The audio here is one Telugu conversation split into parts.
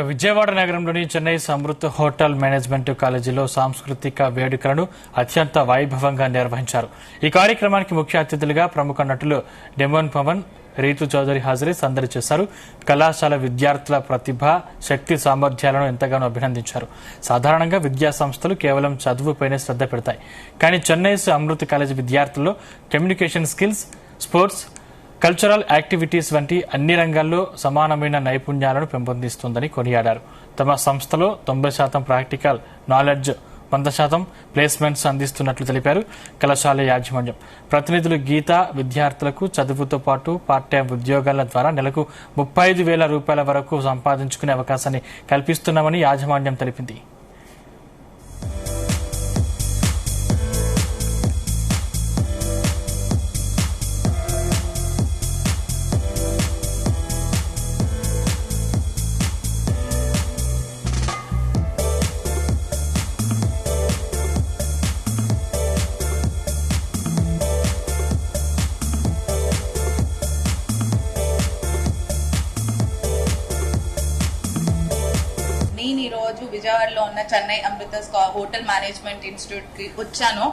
విజయవాడ నగరంలోని చెన్నై సమృద్ధ హోటల్ మేనేజ్మెంట్ కాలేజీలో సాంస్కృతిక వేడుకలను అత్యంత వైభవంగా నిర్వహించారు. ఈ కార్యక్రమానికి ముఖ్య అతిథులుగా ప్రముఖ నటులు డెమోన్ పవన్, రీతు చౌదరి హాజరై సందడి చేశారు. కళాశాల విద్యార్థుల ప్రతిభ, శక్తి సామర్థ్యాలను ఎంతగానో అభినందించారు. సాధారణంగా విద్యా సంస్థలు కేవలం చదువుపైనే శ్రద్ధ పెడతాయి. కానీ చెన్నై అమృత కాలేజీ విద్యార్థుల్లో communication skills, sports, cultural activities వంటి అన్ని రంగాల్లో సమానమైన నైపుణ్యాలను పెంపొందిస్తుందని కొనియాడారు. తమ సంస్థలో 90% ప్రాక్టికల్ నాలెడ్జ్, 100% ప్లేస్మెంట్స్ అందిస్తున్నట్లు తెలిపారు. కళాశాల యాజమాన్యం ప్రతినిధులు గీత విద్యార్థులకు చదువుతో పాటు పార్ట్ టైం ఉద్యోగాల ద్వారా నెలకు 35,000 రూపాయల వరకు సంపాదించుకునే అవకాశాన్ని కల్పిస్తున్నామని యాజమాన్యం తెలిపింది. నేను ఈ రోజు విజయవాడలో ఉన్న చెన్నై అమృత హోటల్ మేనేజ్మెంట్ ఇన్స్టిట్యూట్ కి వచ్చాను.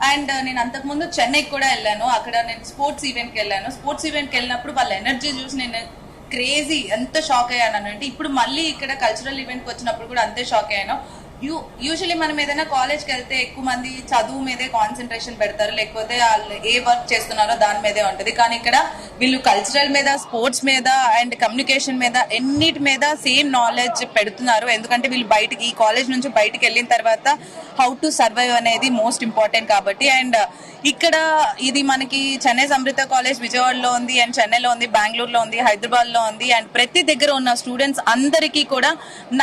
అండ్ నేను అంతకుముందు చెన్నైకి కూడా వెళ్ళాను. అక్కడ నేను స్పోర్ట్స్ ఈవెంట్ కి వెళ్ళాను. స్పోర్ట్స్ ఈవెంట్ కి వెళ్ళినప్పుడు వాళ్ళ ఎనర్జీ చూసి నేను క్రేజీ ఎంత షాక్ అయ్యాను అంటే ఇప్పుడు మళ్ళీ ఇక్కడ కల్చరల్ ఈవెంట్ కి వచ్చినప్పుడు కూడా అంతే షాక్ అయ్యాను. యూజువలీ మనం ఏదైనా కాలేజ్కి వెళ్తే ఎక్కువ మంది చదువు మీదే కాన్సన్ట్రేషన్ పెడతారు, లేకపోతే వాళ్ళు ఏ వర్క్ చేస్తున్నారో దాని మీదే ఉంటది. కానీ ఇక్కడ వీళ్ళు కల్చరల్ మీద, స్పోర్ట్స్ మీద అండ్ కమ్యూనికేషన్ మీద, ఎన్నిటి మీద సేమ్ నాలెడ్జ్ పెడుతున్నారు. ఎందుకంటే వీళ్ళు బయటికి, ఈ కాలేజ్ నుంచి బయటికి వెళ్ళిన తర్వాత హౌ టు సర్వైవ్ అనేది మోస్ట్ ఇంపార్టెంట్ కాబట్టి. అండ్ ఇక్కడ ఇది మనకి చెన్నై అమృత కాలేజ్ విజయవాడలో ఉంది, అండ్ చెన్నైలో ఉంది, బెంగళూరులో ఉంది, హైదరాబాద్ లో ఉంది. అండ్ ప్రతి దగ్గర ఉన్న స్టూడెంట్స్ అందరికీ కూడా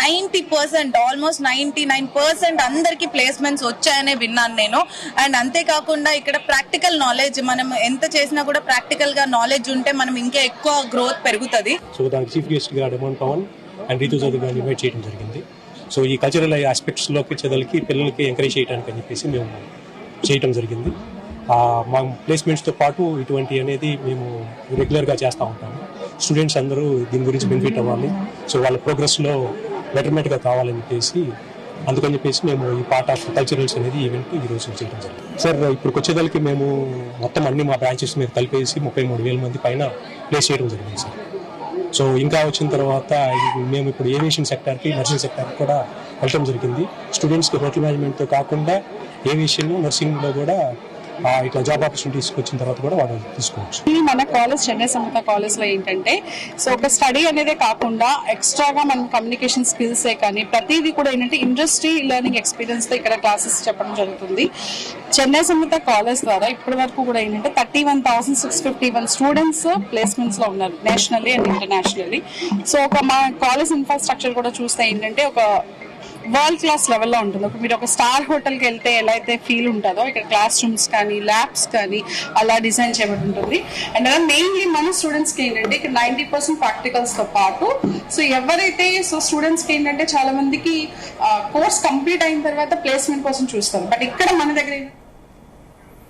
90%, ఆల్మోస్ట్ 99% అందరికి ప్లేస్మెంట్స్ వచ్చాయనే విన్నాను నేను. అండ్ అంతేకాకుండా ఇక్కడ ప్రాక్టికల్ నాలెడ్జ్, మనం ఎంత చేసినా కూడా ప్రాక్టికల్ గా నాలెడ్జ్ ఉంటే మనం ఇంకా ఎక్కువ గ్రోత్ పెరుగుతుంది. సో దానికి చీఫ్ గెస్ట్ గా డెమోన్ పవన్ అండ్ రీతు చౌదరి గారిని ఇన్వైట్ చేయడం జరిగింది. సో ఈ కల్చరల్ ఆస్పెక్ట్స్ లోకి చదువులకి పిల్లలకి ఎంకరేజ్ చేయడానికి అని చెప్పేసి మేము చేయటం జరిగింది. మా ప్లేస్మెంట్స్తో పాటు ఇటువంటి అనేది మేము రెగ్యులర్గా చేస్తూ ఉంటాము. స్టూడెంట్స్ అందరూ దీని గురించి బెనిఫిట్ అవ్వాలి, సో వాళ్ళ ప్రోగ్రెస్లో బెటర్మెంట్గా కావాలని చెప్పేసి అందుకని చెప్పేసి మేము ఈ పార్ట్ ఆఫ్ కల్చరల్స్ అనేది ఈవెంట్ ఈరోజు చేయడం జరిగింది. సార్ ఇప్పుడు వచ్చేదానికి మేము మొత్తం అన్ని మా బ్రాంచెస్ మీద కలిపేసి 33,000 మంది పైన ప్లేస్ చేయడం జరిగింది సార్. సో ఇంకా వచ్చిన తర్వాత మేము ఇప్పుడు ఏవియేషన్ సెక్టార్కి, నర్సింగ్ సెక్టార్కి కూడా వెళ్ళడం జరిగింది. స్టూడెంట్స్కి హోటల్ మేనేజ్మెంట్తో కాకుండా ఏవియేషన్, నర్సింగ్లో కూడా ఇట్లా జాబ్ ఆపర్చునిటీస్ వచ్చిన తర్వాత కూడా వాళ్ళు తీసుకోవచ్చు. మన కాలేజ్ చెన్నై సమృత కాలేజ్ లో ఏంటంటే, సో ఒక స్టడీ అనేదే కాకుండా ఎక్స్ట్రాగా మనం కమ్యూనికేషన్ స్కిల్సే కానీ ప్రతిదీ కూడా ఏంటంటే ఇండస్ట్రీ లెర్నింగ్ ఎక్స్పీరియన్స్ తో ఇక్కడ క్లాసెస్ చెప్పడం జరుగుతుంది. చెన్నై సమృత కాలేజ్ ద్వారా ఇప్పటి వరకు కూడా ఏంటంటే 31,651 స్టూడెంట్స్ ప్లేస్మెంట్స్ లో ఉన్నారు, నేషనల్లీ అండ్ ఇంటర్నేషనల్లీ. సో ఒక మా కాలేజ్ ఇన్ఫ్రాస్ట్రక్చర్ కూడా చూస్తే ఏంటంటే ఒక వరల్డ్ క్లాస్ లెవెల్లో ఉంటుంది. మీరు ఒక స్టార్ హోటల్కి వెళ్తే ఎలా అయితే ఫీల్ ఉంటుందో ఇక్కడ క్లాస్ రూమ్స్ కానీ, ల్యాబ్స్ కానీ అలా డిజైన్ చేయబడి ఉంటుంది. అండ్ అలా మెయిన్లీ మన స్టూడెంట్స్కి ఏంటంటే ఇక్కడ 90% ప్రాక్టికల్స్తో పాటు, సో ఎవరైతే స్టూడెంట్స్కి ఏంటంటే చాలా మందికి కోర్స్ కంప్లీట్ అయిన తర్వాత ప్లేస్మెంట్ కోసం చూస్తారు. బట్ ఇక్కడ మన దగ్గర